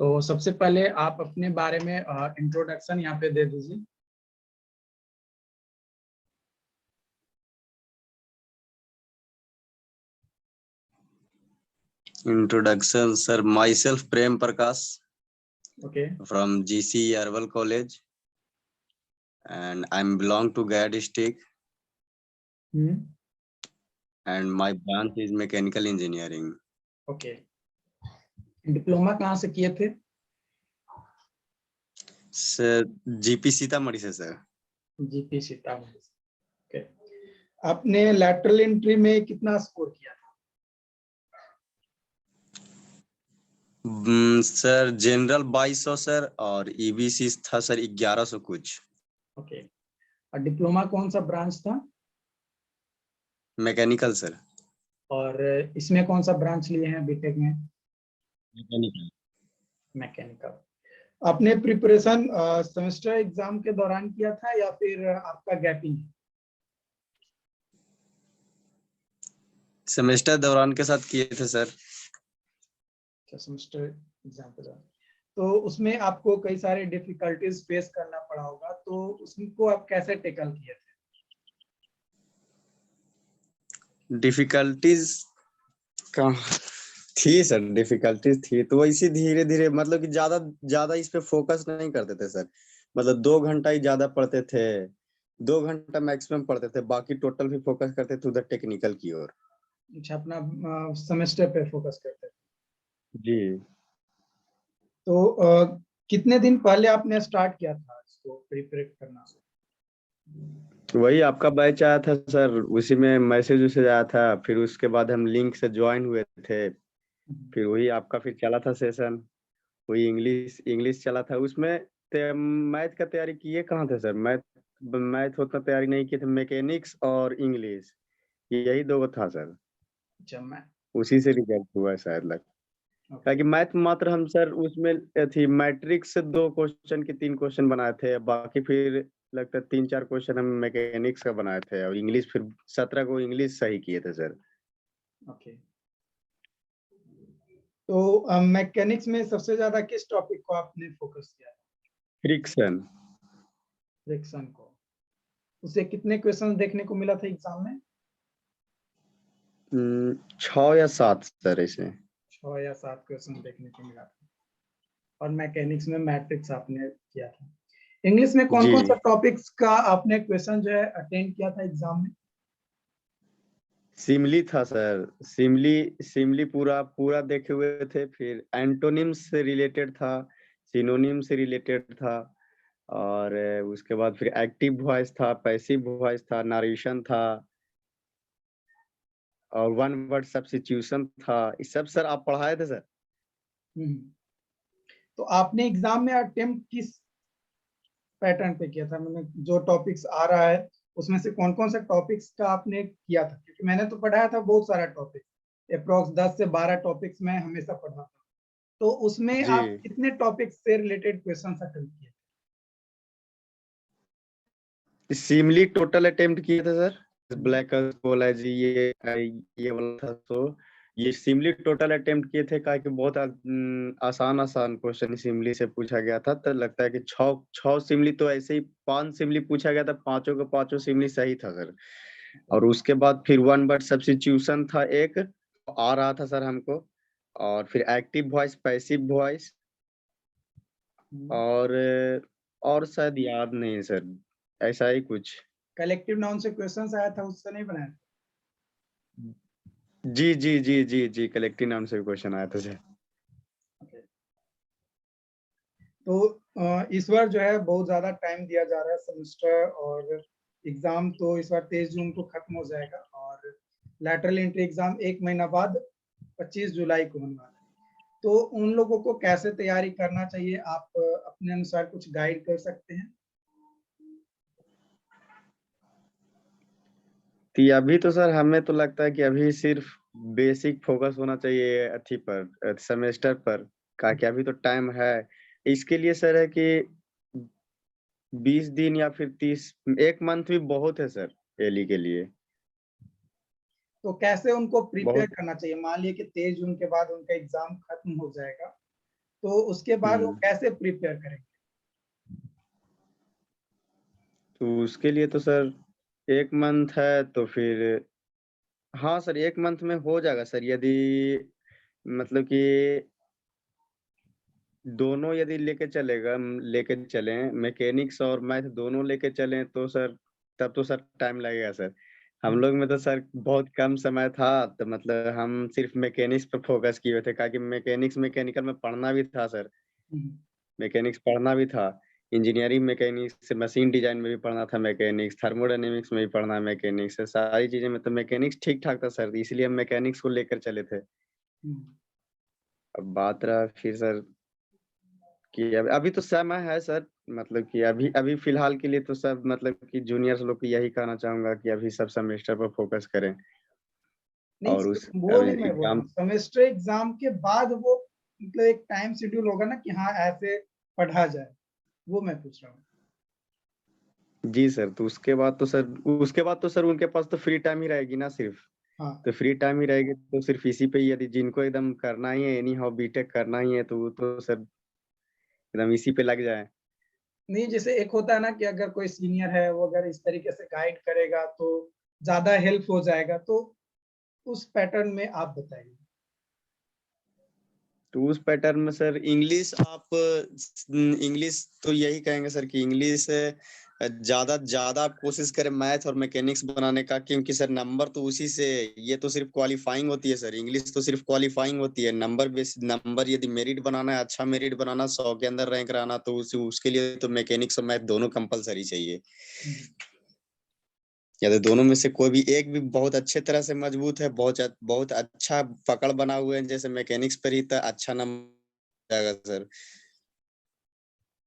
तो सबसे पहले आप अपने बारे में इंट्रोडक्शन यहाँ पे दे दीजिए। Introduction, sir. Myself, Prem Prakash, okay from GC Arwal College, and I'm belong to Gaya district, and my branch is mechanical engineering. Okay diploma कहाँ से किए थे? सर GP सीतामढ़ी से सर। जीपी सीतामढ़ी से। ओके आपने लैटरल एंट्री में कितना score किया था? सर जनरल 2200 सर, और EBC था सर 1100 कुछ। ओके और डिप्लोमा कौन सा ब्रांच था? Mechanical sir. और इसमें कौन सा ब्रांच लिए हैं बीटेक में? मैकेनिकल। मैकेनिकल। आपने प्रिपरेशन सेमेस्टर एग्जाम के दौरान किया था या फिर आपका गैपिंग? सेमेस्टर दौरान के साथ किए थे सर। सेमेस्टर एग्जाम के दौरान तो उसमें आपको कई सारे डिफिकल्टीज फेस करना पड़ा होगा, तो उसको आप कैसे टैकल किए थे? डिफिकल्टीज का थी सर, डिफिकल्टीज थी तो वैसे धीरे धीरे, मतलब कि ज्यादा ज्यादा इस पे फोकस नहीं करते थे सर। मतलब 2 घंटा ही ज्यादा पढ़ते थे, 2 घंटा मैक्सिमम पढ़ते थे, बाकी टोटल भी फोकस करते थे उधर टेक्निकल की ओर। अच्छा अपना सेमेस्टर पे फोकस करते थे। जी। तो कितने दिन पहले आपने स्टार्ट किया था इसको प्रिपेयर करना? वही आपका बैच आया था सर, उसी में मैसेज आया था, फिर उसके बाद हम लिंक से ज्वाइन हुए थे, फिर वही आपका फिर चला था सेशन, वही इंग्लिश इंग्लिश चला था उसमें। मैथ का तैयारी किए कहाँ थे सर? मैथ मैथ उतना तैयारी नहीं किए थे, मैकेनिक्स और इंग्लिश यही दो था सर। अच्छा मैं उसी से रिजल्ट हुआ शायद लग, ताकि मैथ मात्र हम सर उसमें थी मैट्रिक्स से 2 क्वेश्चन की 3 क्वेश्चन बनाए थे, बाकी फिर लगता है 3-4 क्वेश्चन हम मैकेनिक्स का बनाए थे, और इंग्लिश फिर 17 को इंग्लिश सही किए थे सर। ओके तो मैकेनिक्स में सबसे ज्यादा किस टॉपिक को आपने फोकस किया? फ्रिक्शन। फ्रिक्शन को। उसे कितने क्वेश्चन देखने को मिला था एग्जाम में? 6 या 7 सर ऐसे। 6 या 7 क्वेश्चन देखने को मिला था। और मैकेनिक्स में मैट्रिक्स आपने किया था। इंग्लिश में कौन जी। कौन सा टॉपिक्स का आपने क्वेश्चन जो है अटेंड किया था एग्जाम में? सिमली था सर, सिमली सिमली पूरा पूरा देखे हुए थे, फिर एंटोनिम्स से रिलेटेड था, सिनोनिम से रिलेटेड था, और उसके बाद फिर एक्टिव वॉइस था, पैसिव वॉइस था, नरेशन था, और वन वर्ड सब्स्टिट्यूशन था। ये सब सर आप पढ़ाए थे सर? तो आपने एग्जाम में अटेम्प्ट किस पैटर्न पे किया था? मतलब जो टॉपिक्स आ रहा है उसमें से कौन कौन सा टॉपिक्स का आपने किया था? क्योंकि मैंने तो पढ़ाया था बहुत सारा टॉपिक, अप्रोक्स 10 से 12 टॉपिक्स मैं हमेशा पढ़ा था। तो उसमें जी। आप कितने टॉपिक्स से रिलेटेड क्वेश्चन अटेम्प्ट किए? सिमली टोटल अटेम्प्ट किए थे सर, ब्लैक कोलॉजी ये वाला था, तो ये सिमली टोटल अटेम्प्ट किए थे, कहा कि बहुत आसान आसान क्वेश्चन सिमली से पूछा गया था, तो लगता है कि 6 सिमली तो ऐसे ही 5 सिमली पूछा गया था, पांचों के पांचों सिमली सही था सर। और उसके बाद फिर वन वर्ड सब्स्टिट्यूशन था एक, आ रहा था सर हमको, और फिर एक्टिव वॉइस, पैसिव वॉइस, और शायद याद नहीं सर, ऐसा ही कुछ। कलेक्टिव नाउन से क्वेश्चंस आया था, उससे नहीं बनाया? जी जी जी जी जी, कलेक्टिव नाउन से क्वेश्चन आया था सर। तो इस बार जो है बहुत ज्यादा टाइम दिया जा रहा है सेमेस्टर, और एग्जाम तो इस बार 23 जून को खत्म हो जाएगा, और लैटरल एंट्री एग्जाम 1 महीना बाद 25 जुलाई को होने वाला है। तो उन लोगों को कैसे तैयारी करना चाहिए, आप अपने अनुसार कुछ गाइड कर सकते हैं? अभी तो सर हमें तो लगता है कि अभी सिर्फ बेसिक फोकस होना चाहिए अथी पर, सेमेस्टर पर, कि अभी तो टाइम है। इसके लिए सर है कि 20 दिन या फिर 30, 1 मंथ भी बहुत है सर एली के लिए। तो कैसे उनको प्रिपेयर बहुत। करना चाहिए? मान लिया कि 23 जून के बाद उनका एग्जाम खत्म हो जाएगा, तो उसके बाद वो हम्म। कैसे प्रिपेयर करेंगे? तो उसके लिए तो सर 1 मंथ है तो फिर हाँ सर 1 मंथ में हो जाएगा सर, यदि मतलब कि दोनों यदि लेके चलें, मैकेनिक्स और मैथ दोनों लेके चलें तो सर तब तो सर टाइम लगेगा सर। हम लोग में तो सर बहुत कम समय था, तो मतलब हम सिर्फ मैकेनिक्स पर फोकस किए हुए थे, क्योंकि मैकेनिकल में पढ़ना भी था सर। हम्म, मैकेनिक्स पढ़ना भी था, इंजीनियरिंग मैकेनिक्स, मशीन डिजाइन में भी पढ़ना था मैकेनिक्स, थर्मोडायनेमिक्स में भी पढ़ना है मैकेनिक्स, सारी चीजें में तो मैकेनिक्स ठीक ठाक था सर, इसलिए हम मैकेनिक्स को लेकर चले थे। हम्म। अब बात रहा फिर सर कि अभी तो समय है सर, मतलब कि अभी अभी फिलहाल के लिए तो सब मतलब कि जूनियर्स लोग को यही कहना चाहूंगा कि अभी सब सेमेस्टर पर फोकस करें। नहीं, और उस वो अभी नहीं मैं बोल रहा एग्जाम। हूँ, सेमेस्टर एग्जाम के बाद वो मतलब एक टाइम शेड्यूल होगा ना कि हाँ ऐसे पढ़ा जाए, वो मैं पूछ रहा हूँ। जी सर, तो उसके बाद तो सर उनके पास तो फ्री टाइम ही रहेगी ना सिर्फ। हाँ। तो फ्री टाइम ही रहेगी तो सिर्फ इसी पे ही, यदि जिनको एकदम करना ही है एनी हाउ बीटेक करना ही है तो वो तो सर एकदम इसी पे लग जाए। नहीं, जैसे एक होता है ना कि अगर कोई सीनियर है वो अगर इस तरीके से गाइड करेगा तो ज्यादा हेल्प हो जाएगा, तो उस पैटर्न में आप बताइए। तो उस पैटर्न में सर इंग्लिश तो यही कहेंगे सर कि इंग्लिश ज्यादा ज्यादा आप कोशिश करें मैथ और मैकेनिक्स बनाने का, क्योंकि सर नंबर तो उसी से, ये तो सिर्फ क्वालिफाइंग होती है सर, इंग्लिश तो सिर्फ क्वालिफाइंग होती है, नंबर बेस नंबर, यदि मेरिट बनाना है, अच्छा मेरिट बनाना, 100 के अंदर रैंक रहना, तो उसके लिए तो मैकेनिक्स और मैथ दोनों कंपलसरी चाहिए। हम्म, या तो दोनों में से कोई भी एक भी बहुत अच्छे तरह से मजबूत है, बहुत अच्छा पकड़ बना हुए हैं जैसे मैकेनिक्स पर ही, तो अच्छा नंबर जाएगा सर।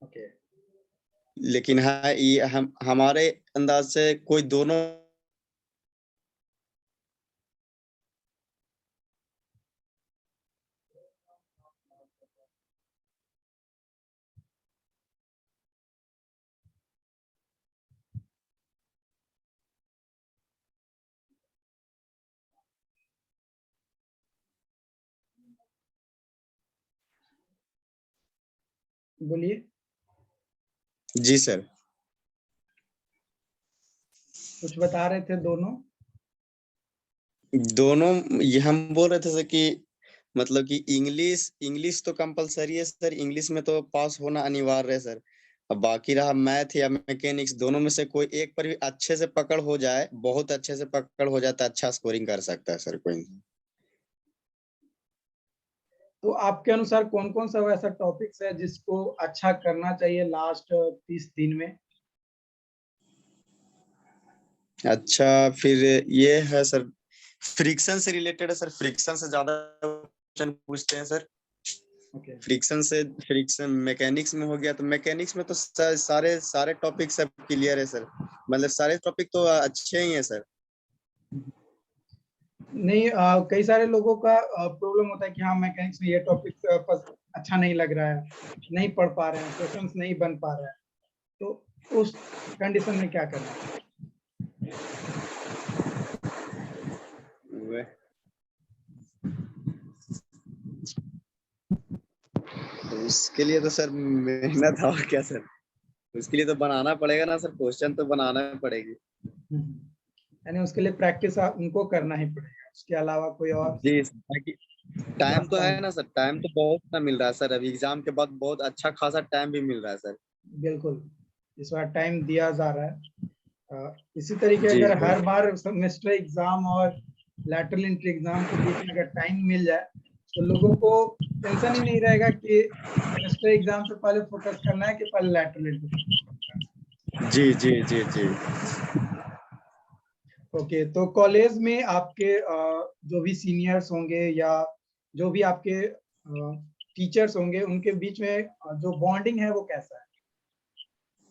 ओके। लेकिन हाँ ये हम हमारे अंदाज से कोई दोनों। बोलिए, जी सर। कुछ बता रहे थे दोनों। दोनों ये हम बोल रहे थे सर कि मतलब कि इंग्लिश इंग्लिश तो कंपलसरी है सर, इंग्लिश में तो पास होना अनिवार्य है सर। अब बाकी रहा मैथ या मैकेनिक्स, दोनों में से कोई एक पर भी अच्छे से पकड़ हो जाए, बहुत अच्छे से पकड़ हो जाता है, अच्छा स्कोरिंग कर सकता है सर कोई। तो आपके अनुसार कौन कौन सा वैसा टॉपिक्स है जिसको अच्छा करना चाहिए लास्ट 30 दिन में? अच्छा, फिर ये है सर, फ्रिक्शन से रिलेटेड है सर, फ्रिक्शन से ज्यादा क्वेश्चन पूछते हैं सर। ओके। फ्रिक्शन मैकेनिक्स में हो गया, तो मैकेनिक्स में तो सारे सारे टॉपिक सब क्लियर है सर, मतलब सारे टॉपिक तो अच्छे ही हैं सर। नहीं, कई सारे लोगों का प्रॉब्लम होता है कि हाँ मैकेनिक्स में ये टॉपिक अच्छा नहीं लग रहा है, नहीं पढ़ पा रहे हैं, क्वेश्चंस नहीं बन पा रहा है, तो उस कंडीशन में क्या करना चाहिए? वे- तो उसके लिए तो सर मेहनत और क्या सर, उसके लिए तो बनाना पड़ेगा ना सर, क्वेश्चन तो बनाना पड़ेगी। यानी उसके लिए प्रैक्टिस उनको करना ही पड़ेगा, उसके अलावा कोई और जी, ताकि टाइम तो रास्ता है नहीं। ना सर, टाइम तो बहुत ना मिल रहा है सर, अभी एग्जाम के बाद बहुत अच्छा खासा टाइम भी मिल रहा है सर। बिल्कुल, इस बार टाइम दिया जा रहा है। इसी तरीके जी अगर सर। हर बार सेमेस्टर एग्जाम और लैटरल एंट्री एग्जाम के बीच में अगर टाइम मिल जाए तो लोगों को टेंशन ही नहीं रहेगा कि सेमेस्टर एग्जाम पे पहले फोकस करना है कि पहले लैटरल एंट्री पे फोकस करना जी जी जी जी। है। ओके, तो कॉलेज में आपके जो भी सीनियर्स होंगे या जो भी आपके टीचर्स होंगे उनके बीच में जो बॉन्डिंग है वो कैसा है?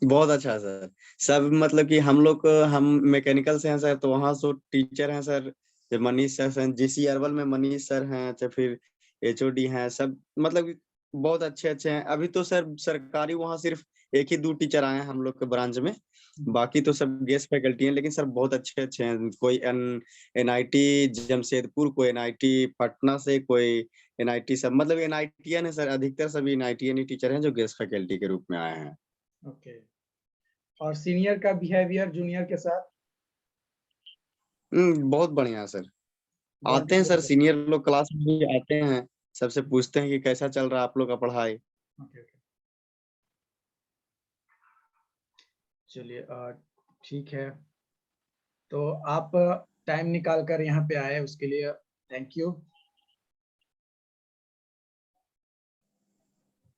बहुत अच्छा है सर, सब मतलब कि हम लोग हम मैकेनिकल से हैं सर, तो वहाँ सो टीचर हैं सर, जो मनीष सर हैं, जीसी अरवल में मनीष सर हैं, तो फिर एचओडी हैं सब, मतलब कि बहुत अच्छे अच्छे हैं। अभी तो सर सरकारी वहाँ सिर्फ एक ही 2 टीचर आए हैं हम लोग के ब्रांच में, बाकी तो सब गेस्ट फैकल्टी हैं, लेकिन सर बहुत अच्छे अच्छे हैं। कोई एनआईटी जमशेदपुर, कोई एनआईटी पटना से, कोई एनआईटी सब, मतलब एनआईटीएन है सर, अधिकतर सभी एनआईटीएन ही टीचर हैं जो गेस्ट फैकल्टी के रूप में आए हैं। ओके। और सीनियर का बिहेवियर जूनियर के साथ बहुत बढ़िया सर। आते बॉन्डिंग हैं सर, कैसे? सीनियर लोग क्लास में भी आते हैं, सबसे पूछते हैं कि कैसा चल रहा है आप लोग का पढ़ाई। ओके ओके, चलिए ठीक है। तो आप टाइम निकाल कर यहाँ पे आए उसके लिए थैंक यू।